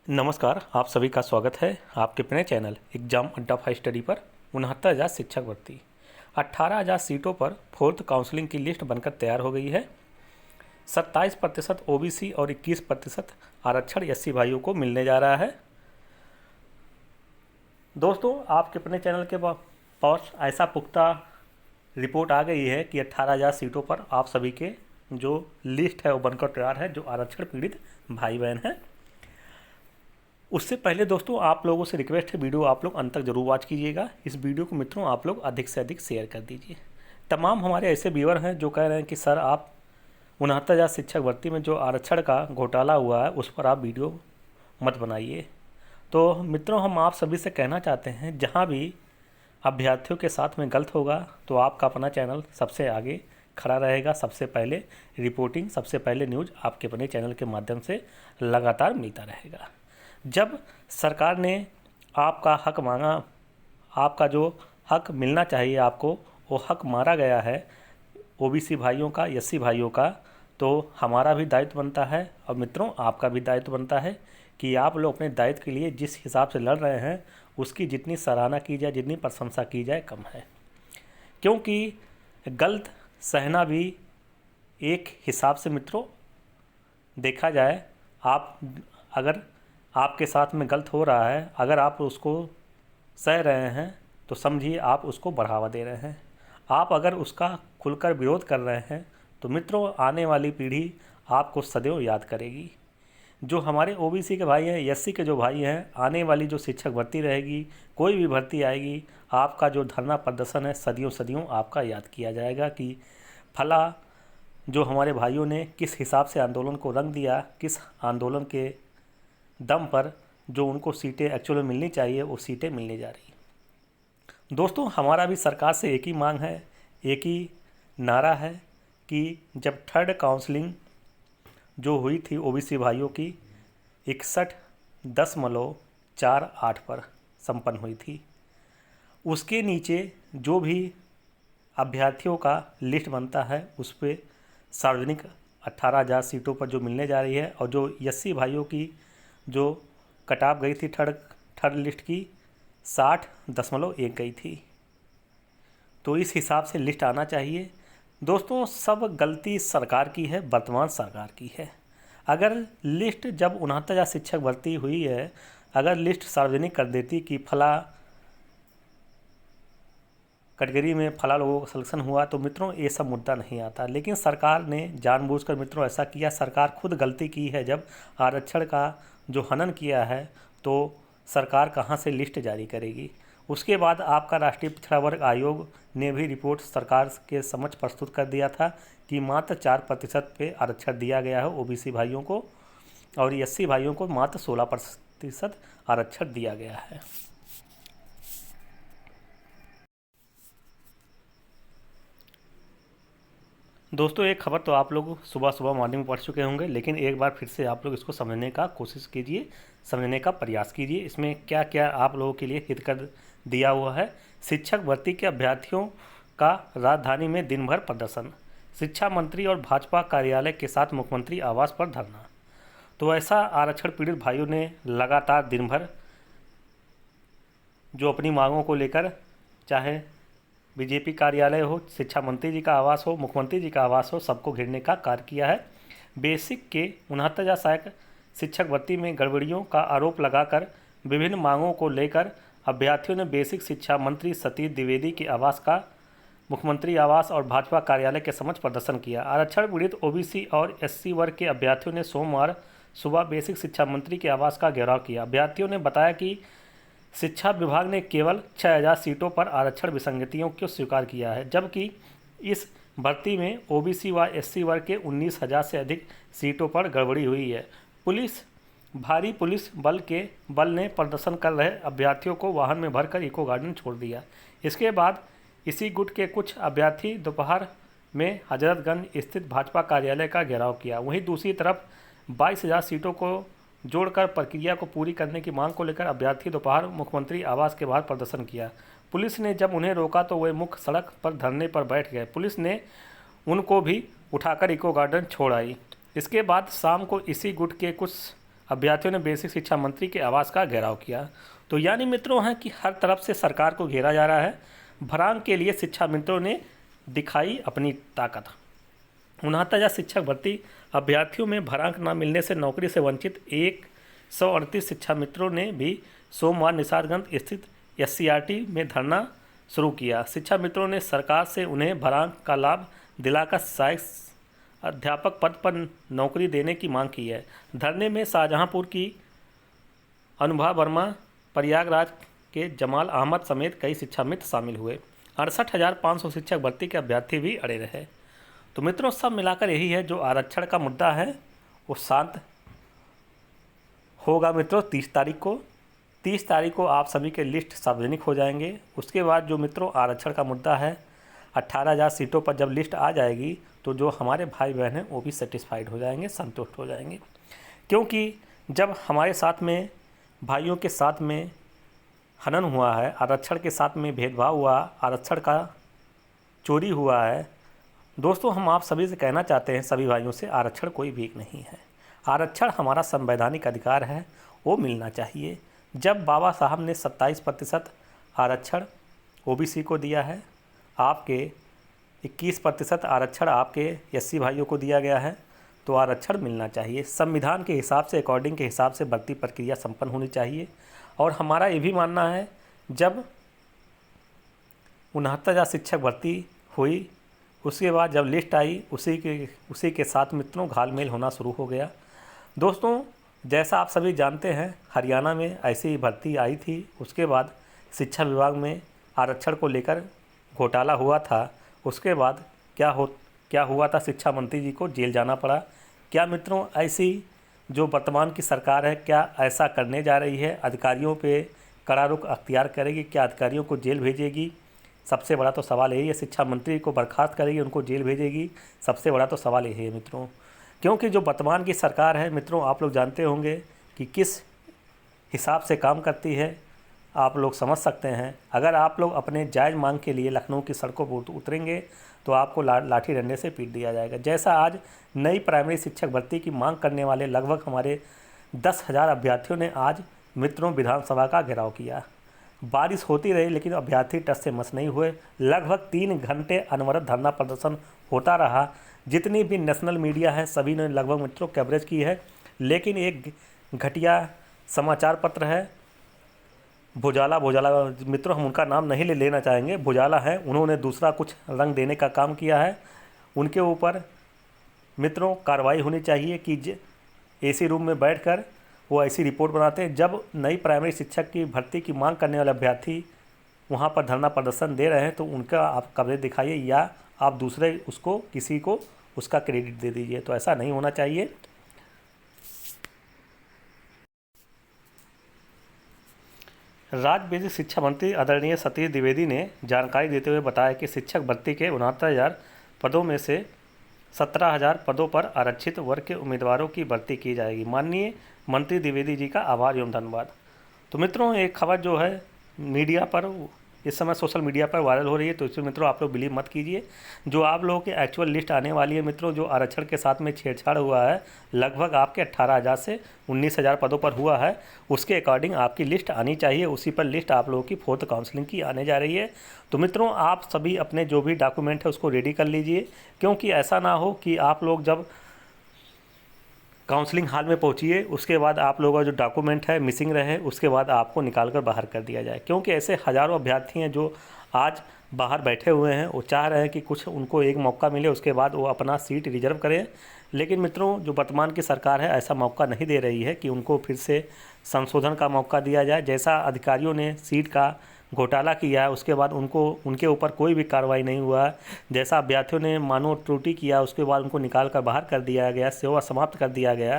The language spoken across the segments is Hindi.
नमस्कार, आप सभी का स्वागत है आपके अपने चैनल एग्जाम अड्डा 5 स्टडी पर। 69,000 शिक्षक भर्ती, 18,000 सीटों पर फोर्थ काउंसलिंग की लिस्ट बनकर तैयार हो गई है। 27% ओबीसी और 21% आरक्षण एससी भाइयों को मिलने जा रहा है। दोस्तों, आपके अपने चैनल के पास ऐसा पुख्ता रिपोर्ट आ गई है कि 18,000 सीटों पर आप सभी के जो लिस्ट है वो बनकर तैयार है, जो आरक्षण पीड़ित भाई बहन हैं। उससे पहले दोस्तों, आप लोगों से रिक्वेस्ट है, वीडियो आप लोग अंत तक जरूर वॉच कीजिएगा। इस वीडियो को मित्रों आप लोग अधिक से अधिक शेयर कर दीजिए। तमाम हमारे ऐसे व्यूअर हैं जो कह रहे हैं कि सर आप 69,000 शिक्षक भर्ती में जो आरक्षण का घोटाला हुआ है उस पर आप वीडियो मत बनाइए। तो मित्रों, हम आप सभी से कहना चाहते हैं, जहाँ भी अभ्यर्थियों के साथ में गलत होगा तो आपका अपना चैनल सबसे आगे खड़ा रहेगा। सबसे पहले रिपोर्टिंग, सबसे पहले न्यूज़ आपके अपने चैनल के माध्यम से लगातार मिलता रहेगा। जब सरकार ने आपका हक मांगा, आपका जो हक मिलना चाहिए आपको, वो हक मारा गया है ओबीसी भाइयों का, एससी भाइयों का, तो हमारा भी दायित्व बनता है और मित्रों आपका भी दायित्व बनता है कि आप लोग अपने दायित्व के लिए जिस हिसाब से लड़ रहे हैं उसकी जितनी सराहना की जाए, जितनी प्रशंसा की जाए कम है। क्योंकि गलत सहना भी एक हिसाब से मित्रों देखा जाए, आप अगर आपके साथ में गलत हो रहा है, अगर आप उसको सह रहे हैं तो समझिए आप उसको बढ़ावा दे रहे हैं। आप अगर उसका खुलकर विरोध कर रहे हैं तो मित्रों आने वाली पीढ़ी आपको सदैव याद करेगी। जो हमारे ओबीसी के भाई हैं, एससी के जो भाई हैं, आने वाली जो शिक्षक भर्ती रहेगी, कोई भी भर्ती आएगी, आपका जो धरना प्रदर्शन है सदियों सदियों आपका याद किया जाएगा कि फला जो हमारे भाइयों ने किस हिसाब से आंदोलन को रंग दिया, किस आंदोलन के दम पर जो उनको सीटें एक्चुअल में मिलनी चाहिए वो सीटें मिलने जा रही। दोस्तों, हमारा भी सरकार से एक ही मांग है, एक ही नारा है कि जब थर्ड काउंसलिंग जो हुई थी ओबीसी भाइयों की 61.48 पर संपन्न हुई थी, उसके नीचे जो भी अभ्यर्थियों का लिस्ट बनता है उस पर सार्वजनिक 18,000 सीटों पर जो मिलने जा रही है, और जो एससी भाइयों की जो कटाव गई थी थर्ड लिस्ट की 60.1 गई थी। तो इस हिसाब से लिस्ट आना चाहिए। दोस्तों, सब गलती सरकार की है, वर्तमान सरकार की है। अगर लिस्ट जब 69,000 शिक्षक भर्ती हुई है, अगर लिस्ट सार्वजनिक कर देती कि फला कैटेगरी में फला लोगों का सिलेक्शन हुआ तो मित्रों ये सब मुद्दा नहीं आता। लेकिन सरकार ने जानबूझकर मित्रों ऐसा किया। सरकार खुद गलती की है, जब आरक्षण का जो हनन किया है तो सरकार कहाँ से लिस्ट जारी करेगी। उसके बाद आपका राष्ट्रीय पिछड़ा वर्ग आयोग ने भी रिपोर्ट सरकार के समक्ष प्रस्तुत कर दिया था कि मात्र 4% पे आरक्षण दिया गया है ओबीसी भाइयों को, और एससी भाइयों को मात्र 16% आरक्षण दिया गया है। दोस्तों, एक खबर तो आप लोग सुबह सुबह मॉर्निंग में पढ़ चुके होंगे, लेकिन एक बार फिर से आप लोग इसको समझने का कोशिश कीजिए, समझने का प्रयास कीजिए। इसमें क्या क्या आप लोगों के लिए हितकर दिया हुआ है। शिक्षक भर्ती के अभ्यर्थियों का राजधानी में दिन भर प्रदर्शन, शिक्षा मंत्री और भाजपा कार्यालय के साथ मुख्यमंत्री आवास पर धरना। तो ऐसा आरक्षण पीड़ित भाइयों ने लगातार दिन भर जो अपनी मांगों को लेकर, चाहे बीजेपी कार्यालय हो, शिक्षा मंत्री जी का आवास हो, मुख्यमंत्री जी का आवास हो, सबको घेरने का कार्य किया है। बेसिक के 69,000 शिक्षक भर्ती में गड़बड़ियों का आरोप लगाकर विभिन्न मांगों को लेकर अभ्यर्थियों ने बेसिक शिक्षा मंत्री सतीश द्विवेदी के आवास का, मुख्यमंत्री आवास और भाजपा कार्यालय के समक्ष प्रदर्शन किया। आरक्षण पीड़ित ओबीसी और एससी वर्ग के अभ्यर्थियों ने सोमवार सुबह बेसिक शिक्षा मंत्री के आवास का घेराव किया। अभ्यर्थियों ने बताया कि शिक्षा विभाग ने केवल 6,000 सीटों पर आरक्षण विसंगतियों को स्वीकार किया है, जबकि इस भर्ती में ओबीसी व एससी वर्ग के 19,000 से अधिक सीटों पर गड़बड़ी हुई है। भारी पुलिस बल ने प्रदर्शन कर रहे अभ्यर्थियों को वाहन में भरकर इको गार्डन छोड़ दिया। इसके बाद इसी गुट के कुछ अभ्यर्थी दोपहर में हजरतगंज स्थित भाजपा कार्यालय का घेराव किया। वहीं दूसरी तरफ 22,000 सीटों को जोड़कर प्रक्रिया को पूरी करने की मांग को लेकर अभ्यर्थी दोपहर मुख्यमंत्री आवास के बाहर प्रदर्शन किया। पुलिस ने जब उन्हें रोका तो वे मुख्य सड़क पर धरने पर बैठ गए। पुलिस ने उनको भी उठाकर इको गार्डन छोड़ आई। इसके बाद शाम को इसी गुट के कुछ अभ्यर्थियों ने बेसिक शिक्षा मंत्री के आवास का घेराव किया। तो यानी मित्रों है कि हर तरफ से सरकार को घेरा जा रहा है। भ्रांक के लिए शिक्षा मित्रों ने दिखाई अपनी ताकत। 69,000 शिक्षक भर्ती अभ्यर्थियों में भ्रांक न मिलने से नौकरी से वंचित 138 शिक्षा मित्रों ने भी सोमवार निषादगंज स्थित SCRT में धरना शुरू किया। शिक्षा मित्रों ने सरकार से उन्हें भ्रांक का लाभ दिलाकर सहायक अध्यापक पद पर नौकरी देने की मांग की है। धरने में शाहजहांपुर की अनुभा वर्मा, प्रयागराज के जमाल अहमद समेत कई शिक्षा मित्र शामिल हुए। 68,500 शिक्षक भर्ती के अभ्यर्थी भी अड़े रहे। तो मित्रों सब मिलाकर यही है, जो आरक्षण का मुद्दा है वो शांत होगा मित्रों 30 तारीख को। 30 तारीख को आप सभी के लिस्ट सार्वजनिक हो जाएंगे। उसके बाद जो मित्रों आरक्षण का मुद्दा है 18,000 सीटों पर जब लिस्ट आ जाएगी तो जो हमारे भाई बहन हैं वो भी सेटिस्फाइड हो जाएंगे, संतुष्ट हो जाएंगे। क्योंकि जब हमारे साथ में भाइयों के साथ में हनन हुआ है, आरक्षण के साथ में भेदभाव हुआ, आरक्षण का चोरी हुआ है, दोस्तों हम आप सभी से कहना चाहते हैं, सभी भाइयों से, आरक्षण कोई भीख नहीं है। आरक्षण हमारा संवैधानिक अधिकार है, वो मिलना चाहिए। जब बाबा साहब ने 27% आरक्षण OBC को दिया है, आपके 21% आरक्षण आपके SC भाइयों को दिया गया है, तो आरक्षण मिलना चाहिए। संविधान के हिसाब से, अकॉर्डिंग के हिसाब से भर्ती प्रक्रिया संपन्न होनी चाहिए। और हमारा ये भी मानना है, जब 69,000 शिक्षक भर्ती हुई, उसके बाद जब लिस्ट आई उसी के साथ मित्रों घालमेल होना शुरू हो गया। दोस्तों जैसा आप सभी जानते हैं, हरियाणा में ऐसी ही भर्ती आई थी, उसके बाद शिक्षा विभाग में आरक्षण को लेकर घोटाला हुआ था। उसके बाद क्या हुआ था, शिक्षा मंत्री जी को जेल जाना पड़ा। क्या मित्रों ऐसी जो वर्तमान की सरकार है, क्या ऐसा करने जा रही है? अधिकारियों पे कड़ा रुख अख्तियार करेगी? क्या अधिकारियों को जेल भेजेगी? सबसे बड़ा तो सवाल यही है। शिक्षा मंत्री को बर्खास्त करेगी, उनको जेल भेजेगी? सबसे बड़ा तो सवाल यही है मित्रों। क्योंकि जो वर्तमान की सरकार है मित्रों, आप लोग जानते होंगे कि किस हिसाब से काम करती है, आप लोग समझ सकते हैं। अगर आप लोग अपने जायज़ मांग के लिए लखनऊ की सड़कों पर उतरेंगे तो आपको लाठी डंडे से पीट दिया जाएगा। जैसा आज नई प्राइमरी शिक्षक भर्ती की मांग करने वाले लगभग हमारे 10,000 अभ्यर्थियों ने आज मित्रों विधानसभा का घेराव किया। बारिश होती रही लेकिन अभ्यर्थी टस से मस नहीं हुए। लगभग 3 घंटे अनवरत धरना प्रदर्शन होता रहा। जितनी भी नेशनल मीडिया है सभी ने लगभग मित्रों कवरेज की है। लेकिन एक घटिया समाचार पत्र है भुजाला मित्रों, हम उनका नाम नहीं लेना चाहेंगे, भुजाला है, उन्होंने दूसरा कुछ रंग देने का काम किया है। उनके ऊपर मित्रों कार्रवाई होनी चाहिए कि AC रूम में बैठकर वो ऐसी रिपोर्ट बनाते हैं। जब नई प्राइमरी शिक्षक की भर्ती की मांग करने वाले अभ्यर्थी वहाँ पर धरना प्रदर्शन दे रहे हैं तो उनका आप कवरेज दिखाइए, या आप दूसरे किसी को उसका क्रेडिट दे दीजिए। तो ऐसा नहीं होना चाहिए। राज्य बेसिक शिक्षा मंत्री आदरणीय सतीश द्विवेदी ने जानकारी देते हुए बताया कि शिक्षक भर्ती के 69,000 पदों में से 17,000 पदों पर आरक्षित वर्ग के उम्मीदवारों की भर्ती की जाएगी। माननीय मंत्री द्विवेदी जी का आभार एवं धन्यवाद। तो मित्रों एक खबर जो है मीडिया पर इस समय सोशल मीडिया पर वायरल हो रही है, तो इसमें मित्रों आप लोग बिलीव मत कीजिए। जो आप लोगों की एक्चुअल लिस्ट आने वाली है मित्रों, जो आरक्षण के साथ में छेड़छाड़ हुआ है, लगभग आपके 18,000 से 19,000 पदों पर हुआ है, उसके अकॉर्डिंग आपकी लिस्ट आनी चाहिए। उसी पर लिस्ट आप लोगों की 4th काउंसलिंग की आने जा रही है। तो मित्रों आप सभी अपने जो भी डॉक्यूमेंट है उसको रेडी कर लीजिए, क्योंकि ऐसा ना हो कि आप लोग जब काउंसलिंग हॉल में पहुंचिए उसके बाद आप लोगों का जो डॉक्यूमेंट है मिसिंग रहे, उसके बाद आपको निकाल कर बाहर कर दिया जाए। क्योंकि ऐसे हज़ारों अभ्यर्थी हैं जो आज बाहर बैठे हुए हैं, वो चाह रहे हैं कि कुछ उनको एक मौका मिले, उसके बाद वो अपना सीट रिजर्व करें। लेकिन मित्रों जो वर्तमान की सरकार है ऐसा मौका नहीं दे रही है कि उनको फिर से संशोधन का मौका दिया जाए। जैसा अधिकारियों ने सीट का घोटाला किया है उसके बाद उनके ऊपर कोई भी कार्रवाई नहीं हुआ है। जैसा अभ्यर्थियों ने मानव त्रुटि किया उसके बाद उनको निकाल कर बाहर कर दिया गया, सेवा समाप्त कर दिया गया।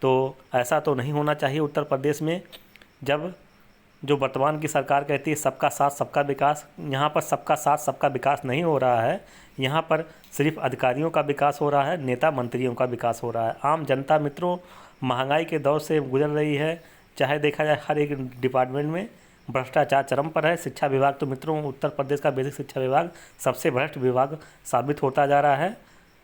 तो ऐसा तो नहीं होना चाहिए उत्तर प्रदेश में। जब जो वर्तमान की सरकार कहती है सबका साथ सबका विकास, यहाँ पर सबका साथ सबका विकास नहीं हो रहा है। यहाँ पर सिर्फ अधिकारियों का विकास हो रहा है, नेता मंत्रियों का विकास हो रहा है। आम जनता मित्रों महंगाई के दौर से गुजर रही है। चाहे देखा जाए हर एक डिपार्टमेंट में भ्रष्टाचार चरम पर है। शिक्षा विभाग तो मित्रों उत्तर प्रदेश का बेसिक शिक्षा विभाग सबसे भ्रष्ट विभाग साबित होता जा रहा है।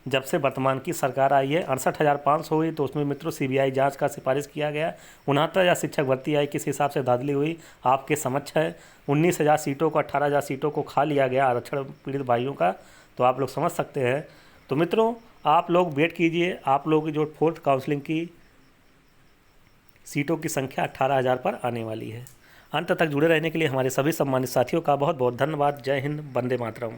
जब से वर्तमान की सरकार आई है 68,500 हुई, तो उसमें मित्रों सीबीआई जांच का सिफारिश किया गया। 69,000 शिक्षक भर्ती आई, किस हिसाब से धांधली हुई आपके समक्ष है। 19,000 सीटों को 18,000 सीटों को खा लिया गया आरक्षण पीड़ित भाइयों का, तो आप लोग समझ सकते हैं। तो मित्रों आप लोग वेट कीजिए, आप लोगों की जो 4th काउंसलिंग की सीटों की संख्या 18,000 पर आने वाली है। अंत तक जुड़े रहने के लिए हमारे सभी सम्मानित साथियों का बहुत बहुत धन्यवाद। जय हिंद, वंदे मातरम।